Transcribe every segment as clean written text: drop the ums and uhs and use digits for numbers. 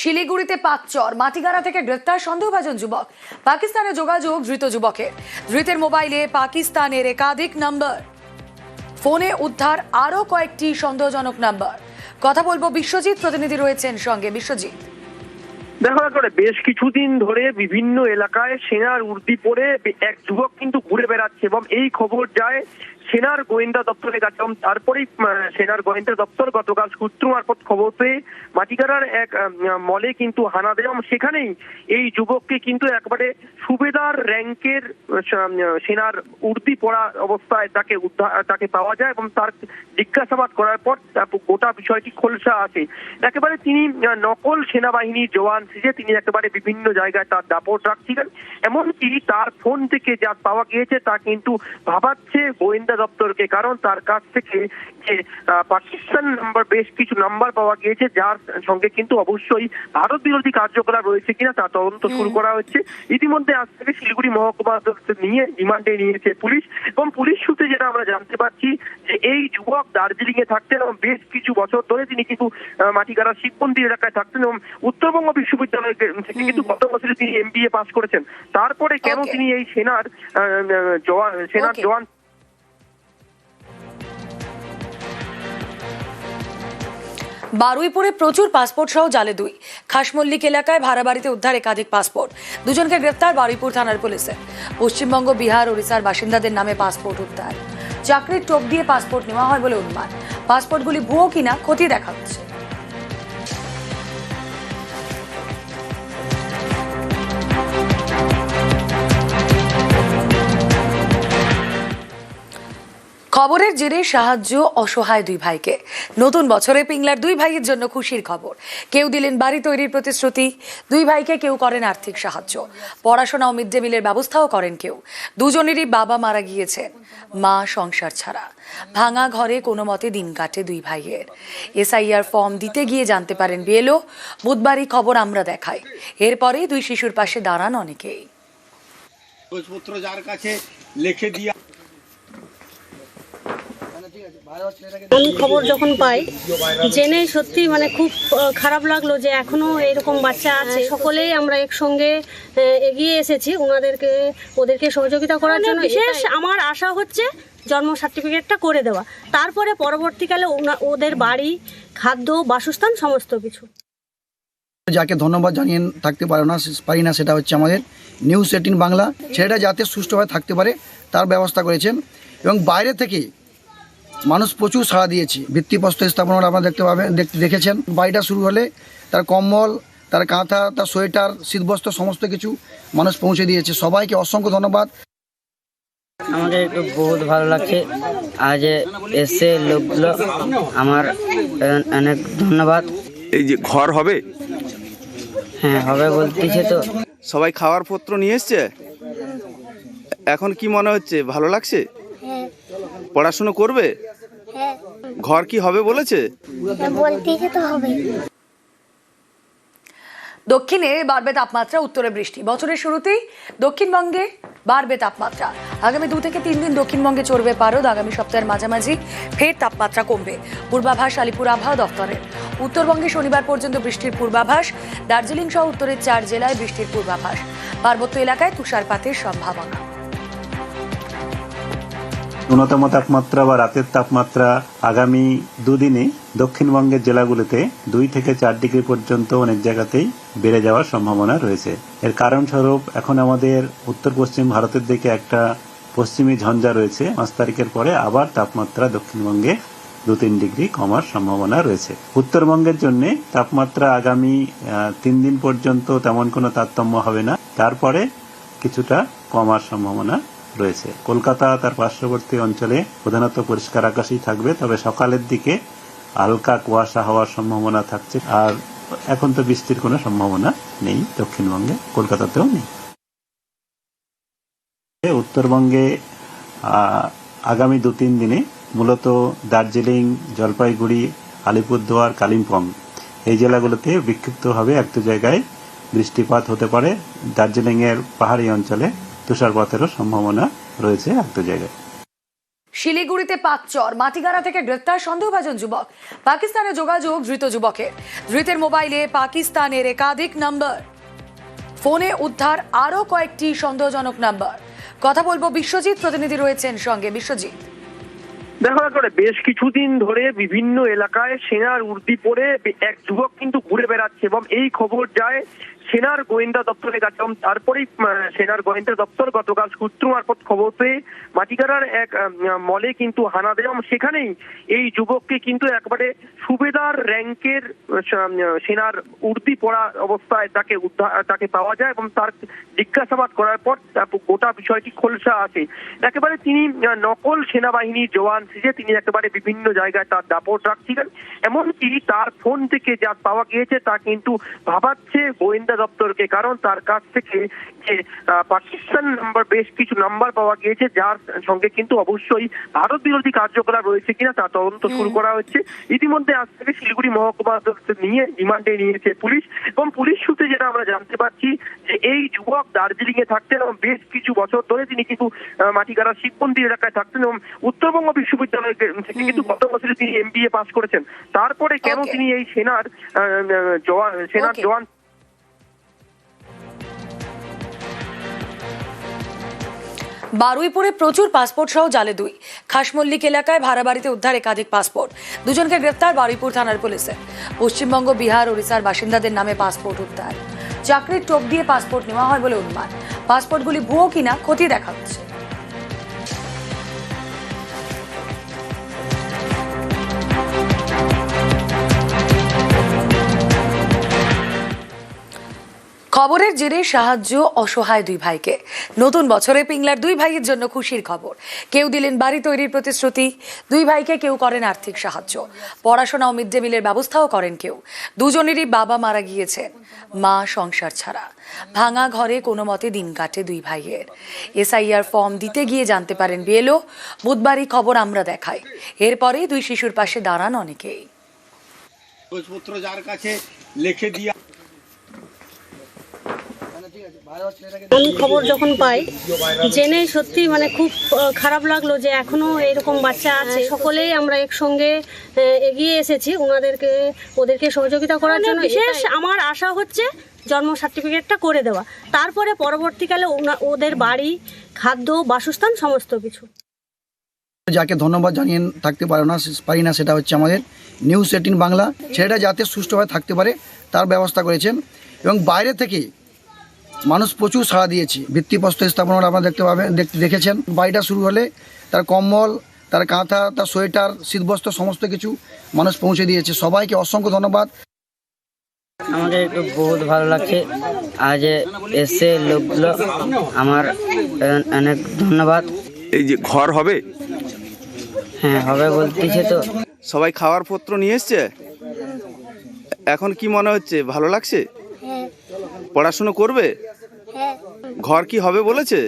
শিলিগুড়িতে পাকচর, মাটিগাড়া থেকে গ্রেফতার সন্দেহভাজন যুবক। পাকিস্তানে যোগাযোগ ধৃত যুবকের। ধৃতের মোবাইলে পাকিস্তানের একাধিক নাম্বার, ফোনে উদ্ধার আরো কয়েকটি সন্দেহজনক নাম্বার। কথা বলবো বিশ্বজিৎ, প্রতিনিধি রয়েছেন সঙ্গে। বিশ্বজিৎ, দেখো বেশ কিছুদিন ধরে বিভিন্ন এলাকায় সেনার উর্দি পরে এক যুবক কিন্তু ঘুরে বেড়াচ্ছে এবং এই খবর যায় সেনার গোয়েন্দা দপ্তরের কাছে। তারপরেই সেনার গোয়েন্দা দপ্তর গতকাল সূত্র মারফত খবর পেয়ে মাটিগাড়ার এক মলে কিন্তু হানা দেয় এবং সেখানেই এই যুবককে কিন্তু একবারে সুবেদার র্যাঙ্কের সেনার উর্দি পরা অবস্থায় তাকে পাওয়া যায় এবং তার জিজ্ঞাসাবাদ করার পর গোটা বিষয়টি খোলসা আসে। একেবারে তিনি নকল সেনাবাহিনীর জওয়ান সেজে তিনি একেবারে বিভিন্ন জায়গায় তার দাপট রাখছিলেন। এমনকি তার ফোন থেকে যা পাওয়া গিয়েছে তা কিন্তু ভাবাচ্ছে গোয়েন্দা দপ্তরকে, কারণ তার কাছ থেকে যে পাকিস্তান নাম্বার, বেশ কিছু নাম্বার পাওয়া গিয়েছে যার সঙ্গে কিন্তু অবশ্যই ভারত বিরোধী কার্যকলাপ রয়েছে কিনা তা তদন্ত শুরু করা হচ্ছে। ইতিমধ্যে আজ থেকে শিলিগুড়ি মহকুমা নিয়ে রিমান্ডে নিয়েছে পুলিশ এবং পুলিশ সূত্রে যেটা আমরা জানতে পারছি যে এই যুবক দার্জিলিং এ থাকতেন এবং বেশ কিছু বছর ধরে তিনি কিন্তু মাটিগাড়া শিববন্দি এলাকায় থাকতেন এবং উত্তরবঙ্গ বিশ্ববিদ্যালয় থেকে কিন্তু গত বছরে তিনি MBA পাস করেছেন। তারপরে কেন তিনি এই সেনার জওয়ান বারুইপুরে প্রচুর পাসপোর্ট সহ জালে দুই। খাসমল্লিক এলাকায় ভাড়া বাড়িতে উদ্ধার একাধিক পাসপোর্ট। দুজনকে গ্রেফতার বারুইপুর থানার পুলিশে। পশ্চিমবঙ্গ, বিহার, ওড়িশার বাসিন্দাদের নামে পাসপোর্ট উদ্ধার। চাকরির টোপ দিয়ে পাসপোর্ট নেওয়া হয় বলে অনুমান। পাসপোর্টগুলি ভুয়ো কিনা খতিয়ে দেখা হচ্ছে। খবরের জেরে সাহায্য অসহায় দুই ভাইকে। নতুন বছরে পিংলার দুই ভাইয়ের জন্য খুশির খবর। কেউ দিলেন বাড়ি তৈরির প্রতিশ্রুতি, দুই ভাইকে কেউ করেন আর্থিক সাহায্য। পড়াশোনা ও মিড ডে মিলের ব্যবস্থাও করেন কেউ। দুজনেরই বাবা মারা গিয়েছেন, মা সংসার ছাড়া। ভাঙা ঘরে কোনো মতে দিন কাটে দুই ভাইয়ের। SIR ফর্ম দিতে গিয়ে জানতে পারেন BLO। বুধবারই খবর আমরা দেখাই। এরপরে দুই শিশুর পাশে দাঁড়ান অনেকেই। যার কাছে লিখে দিয়া আমি খবর যখন পাই জেনে সত্যি খুব খারাপ লাগলো যে এখনো এরকম বাচ্চা আছে। সকলেই আমরা একসঙ্গে এগিয়ে এসেছি ওদেরকে সহযোগিতা করার জন্য। বিশেষ আমার আশা হচ্ছে জন্ম সার্টিফিকেটটা করে দেওয়া, তারপরে পরবর্তীকালে ওদের বাড়ি, খাদ্য, বাসস্থান সমস্ত কিছু। যাকে ধন্যবাদ জানিয়ে থাকতে পারি না সেটা হচ্ছে আমাদের নিউজ 18 বাংলা। ছেলেটা যাতে সুষ্ঠুভাবে থাকতে পারে তার ব্যবস্থা করেছেন এবং বাইরে থেকে মানুষ প্রচুর সাড়া দিয়েছে। ভিত্তিপ্রস্তর স্থাপনা আপনারা দেখেছেন। বাড়িটা শুরু হলে তার কম্বল, তার কাঁথা, তার সোয়েটার, শীতবস্ত্র সমস্ত কিছু মানুষ পৌঁছে দিয়েছে। সবাইকে অসংখ্য ধন্যবাদ। আমাকে একটু বহুত ভালো লাগছে আজ এসে লোকগুলো, আমার অনেক ধন্যবাদ। এই যে ঘর হবে, হ্যাঁ হবে বলতেছে তো। সবাই খাওয়ার পত্র নিয়ে এসছে। এখন কি মনে হচ্ছে, ভালো লাগছে? পড়াশোনা করবে? ঘর কি হবে বলেছে? দক্ষিণে বাড়বে তাপমাত্রা, উত্তরে বৃষ্টি। বছরের শুরুতেই দক্ষিণবঙ্গে বাড়বে তাপমাত্রা। আগামী 2 থেকে 3 দিন দক্ষিণবঙ্গে চড়বে পারদ। আগামী সপ্তাহের মাঝামাঝি ফের তাপমাত্রা কমবে। পূর্বাভাস আলিপুর আবহাওয়া দফতরের। উত্তরবঙ্গে শনিবার পর্যন্ত বৃষ্টির পূর্বাভাস। দার্জিলিং সহ উত্তরের 4 জেলায় বৃষ্টির পূর্বাভাস। পার্বত্য এলাকায় তুষারপাতের সম্ভাবনা। ন্যূনতম তাপমাত্রা বা রাতের তাপমাত্রা আগামী দুদিনে দক্ষিণবঙ্গের জেলাগুলিতে 2 থেকে 4 ডিগ্রি পর্যন্ত অনেক জায়গাতেই বেড়ে যাওয়ার সম্ভাবনা রয়েছে। এর কারণস্বরূপ এখন আমাদের উত্তর পশ্চিম ভারতের দিকে একটা পশ্চিমী ঝঞ্ঝা রয়েছে। 5 তারিখের পরে আবার তাপমাত্রা দক্ষিণবঙ্গে 2-3 ডিগ্রি কমার সম্ভাবনা রয়েছে। উত্তরবঙ্গের জন্য তাপমাত্রা আগামী 3 দিন পর্যন্ত তেমন কোনো তারতম্য হবে না, তারপরে কিছুটা কমার সম্ভাবনা রয়েছে। কলকাতা তার পার্শ্ববর্তী অঞ্চলে প্রধানত পরিষ্কার আকাশই থাকবে, তবে সকালের দিকে হালকা কুয়াশা হওয়ার সম্ভাবনা থাকছে। আর এখন তো বৃষ্টির কোনো সম্ভাবনা নেই দক্ষিণবঙ্গে, কলকাতাতেও নেই। উত্তরবঙ্গে আগামী 2-3 দিনে মূলত দার্জিলিং, জলপাইগুড়ি, আলিপুরদুয়ার, কালিম্পং এই জেলাগুলোতে বিক্ষিপ্তভাবে 1-2 জায়গায় বৃষ্টিপাত হতে পারে। দার্জিলিং এর পাহাড়ি অঞ্চলে তুষারপাতেরও সম্ভাবনা রয়েছে 1-2 জায়গায়। শিলিগুড়িতে পাকচর, মাটিগাড়া থেকে গ্রেফতার সন্দেহভাজন যুবক। পাকিস্তানে যোগাযোগ ধৃত যুবকের। ধৃতের মোবাইলে পাকিস্তানের একাধিক নাম্বার, ফোনে উদ্ধার আরো কয়েকটি সন্দেহজনক নাম্বার। কথা বলবো বিশ্বজিৎ, প্রতিনিধি রয়েছেন সঙ্গে। বিশ্বজিৎ, দেখা করে বেশ কিছুদিন ধরে বিভিন্ন এলাকায় সেনার উর্দি পরে এক যুবক কিন্তু ঘুরে বেড়াচ্ছে এবং এই খবর যায় সেনার গোয়েন্দা দপ্তরের কাছে। তারপরেই সেনার গোয়েন্দা দপ্তর গতকাল সূত্র মারফত খবর পেয়ে মাটিগাড়ার এক মলে কিন্তু হানা দেয় এবং সেখানেই এই যুবককে কিন্তু একবারে সুবেদার র্যাঙ্কের সেনার উর্দি পরা অবস্থায় তাকে পাওয়া যায় এবং তার জিজ্ঞাসাবাদ করার পর গোটা বিষয়টি খোলসা আসে। একেবারে তিনি নকল সেনাবাহিনীর জওয়ান সেজে তিনি একেবারে বিভিন্ন জায়গায় তার দাপট রাখছিলেন। এমনকি তার ফোন থেকে যা পাওয়া গিয়েছে তা কিন্তু ভাবাচ্ছে গোয়েন্দা দপ্তরকে, কারণ তার কাছ থেকে যে পাকিস্তান নাম্বার, বেশ কিছু নাম্বার পাওয়া গিয়েছে যার সঙ্গে কিন্তু অবশ্যই ভারত বিরোধী কার্যকলাপ রয়েছে কিনা তা তদন্ত শুরু করা হচ্ছে। ইতিমধ্যে আজ থেকে শিলিগুড়ি মহকুমা নিয়ে রিমান্ডে নিয়েছে পুলিশ এবং পুলিশ সূত্রে যেটা আমরা জানতে পারছি যে এই যুবক দার্জিলিং এ থাকতেন এবং বেশ কিছু বছর ধরে তিনি কিন্তু মাটিগাড়া শিববন্দি এলাকায় থাকতেন এবং উত্তরবঙ্গ বিশ্ববিদ্যালয় থেকে কিন্তু গত বছরে তিনি MBA পাস করেছেন। তারপরে কেন তিনি এই সেনার জওয়ান বারুইপুরে প্রচুর পাসপোর্ট সহ জালে দুই। খাসমল্লিক এলাকায় ভাড়া বাড়িতে উদ্ধার একাধিক পাসপোর্ট। দুজনকে গ্রেফতার বারুইপুর থানার পুলিশে। পশ্চিমবঙ্গ, বিহার, ওড়িশার বাসিন্দাদের নামে পাসপোর্ট উদ্ধার। চাকরির টোপ দিয়ে পাসপোর্ট নেওয়া হয় বলে অনুমান। পাসপোর্টগুলি ভুয়ো কিনা খতিয়ে দেখা হচ্ছে। খবরের জেরে সাহায্য অসহায় দুই ভাইকে। নতুন বছরে পিংলার দুই ভাইয়ের জন্য খুশির খবর। কেউ দিলেন বাড়ি তৈরির প্রতিশ্রুতি, দুই ভাইকে কেউ করেন আর্থিক সাহায্য। পড়াশোনা ও মিড ডে মিলের ব্যবস্থাও করেন কেউ। দুজনেরই বাবা মারা গিয়েছেন, মা সংসার ছাড়া। ভাঙা ঘরে কোনো মতে দিন কাটে দুই ভাইয়ের। SIR ফর্ম দিতে গিয়ে জানতে পারেন BLO। বুধবারই খবর আমরা দেখাই। এরপরে দুই শিশুর পাশে দাঁড়ান অনেকেই। যার কাছে লিখে দিয়ে আমি খবর যখন পাই জেনে সত্যি মানে খুব খারাপ লাগলো যে এখনো এরকম বাচ্চা আছে। সকলেই আমরা একসঙ্গে এগিয়ে এসেছি ওদেরকে সহযোগিতা করার জন্য। বিশেষ আমার আশা হচ্ছে জন্ম সার্টিফিকেটটা করে দেওয়া, তারপরে পরবর্তীকালে ওদের বাড়ি, খাদ্য, বাসস্থান সমস্ত কিছু। যাকে ধন্যবাদ জানিয়ে থাকতে পারি না সেটা হচ্ছে আমাদের নিউজ 18 বাংলা। ছেলেটা যাতে সুষ্ঠুভাবে থাকতে পারে তার ব্যবস্থা করেছেন এবং বাইরে থেকে মানুষ প্রচুর সাড়া দিয়েছে। ভিত্তিপ্রস্তর স্থাপনা আপনারা দেখেছেন। বাড়িটা শুরু হলে তার কম্বল, তার কাঁথা, তার সোয়েটার, শীতবস্ত্র সমস্ত কিছু মানুষ পৌঁছে দিয়েছে। সবাইকে অসংখ্য ধন্যবাদ। আমাকে বহুত ভালো লাগছে আজ এসে লোকগুলো, আমার অনেক ধন্যবাদ। এই যে ঘর হবে, হ্যাঁ হবে বলতেছে তো। সবাই খাওয়ার পত্র নিয়ে এসছে। এখন কি মনে হচ্ছে, ভালো লাগছে? পড়াশোনা করবে? ঘর কি হবে বলেছে?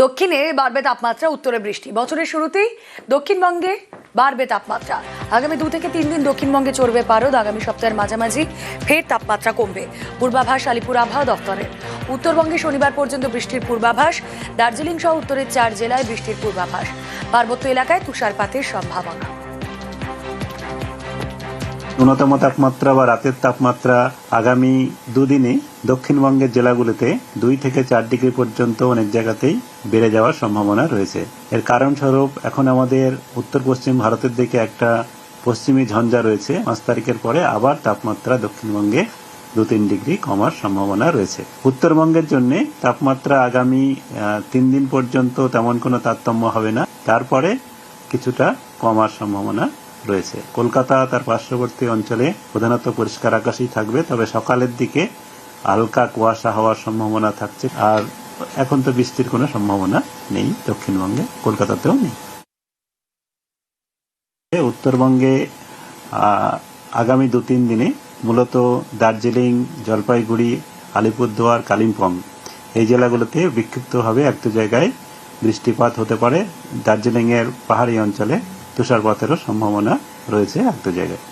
দক্ষিণে বাড়বে তাপমাত্রা, উত্তরে বৃষ্টি। বছরের শুরুতেই দক্ষিণবঙ্গে বাড়বে তাপমাত্রা। আগামী 2 থেকে 3 দিন দক্ষিণবঙ্গে চড়বে পারদ। আগামী সপ্তাহের মাঝামাঝি ফের তাপমাত্রা কমবে। পূর্বাভাস আলিপুর আবহাওয়া দফতরের। উত্তরবঙ্গে শনিবার পর্যন্ত বৃষ্টির পূর্বাভাস। দার্জিলিং সহ উত্তরের 4 জেলায় বৃষ্টির পূর্বাভাস। পার্বত্য এলাকায় তুষারপাতের সম্ভাবনা। ন্যূনতম তাপমাত্রা বা রাতের তাপমাত্রা আগামী দুদিনে দক্ষিণবঙ্গের জেলাগুলিতে 2 থেকে 4 ডিগ্রি পর্যন্ত অনেক জায়গাতেই বেড়ে যাওয়ার সম্ভাবনা রয়েছে। এর কারণস্বরূপ এখন আমাদের উত্তর পশ্চিম ভারতের দিকে একটা পশ্চিমী ঝঞ্ঝা রয়েছে। 5 তারিখের পরে আবার তাপমাত্রা দক্ষিণবঙ্গে 2-3 ডিগ্রি কমার সম্ভাবনা রয়েছে। উত্তরবঙ্গের জন্য তাপমাত্রা আগামী 3 দিন পর্যন্ত তেমন কোনো তারতম্য হবে না, তারপরে কিছুটা কমার সম্ভাবনা রয়েছে। কলকাতা তার পার্শ্ববর্তী অঞ্চলে প্রধানত পরিষ্কার আকাশই থাকবে, তবে সকালের দিকে হালকা কুয়াশা হওয়ার সম্ভাবনা থাকছে। আর এখন তো বৃষ্টির কোনো সম্ভাবনা নেই দক্ষিণবঙ্গে, কলকাতাতেও নেই। উত্তরবঙ্গে আগামী 2-3 দিনে মূলত দার্জিলিং, জলপাইগুড়ি, আলিপুরদুয়ার, কালিম্পং এই জেলাগুলোতে বিক্ষিপ্তভাবে 1-2 জায়গায় বৃষ্টিপাত হতে পারে। দার্জিলিং এর পাহাড়ি অঞ্চলে তুষারপাতেরও সম্ভাবনা রয়েছে 1-2 জায়গায়।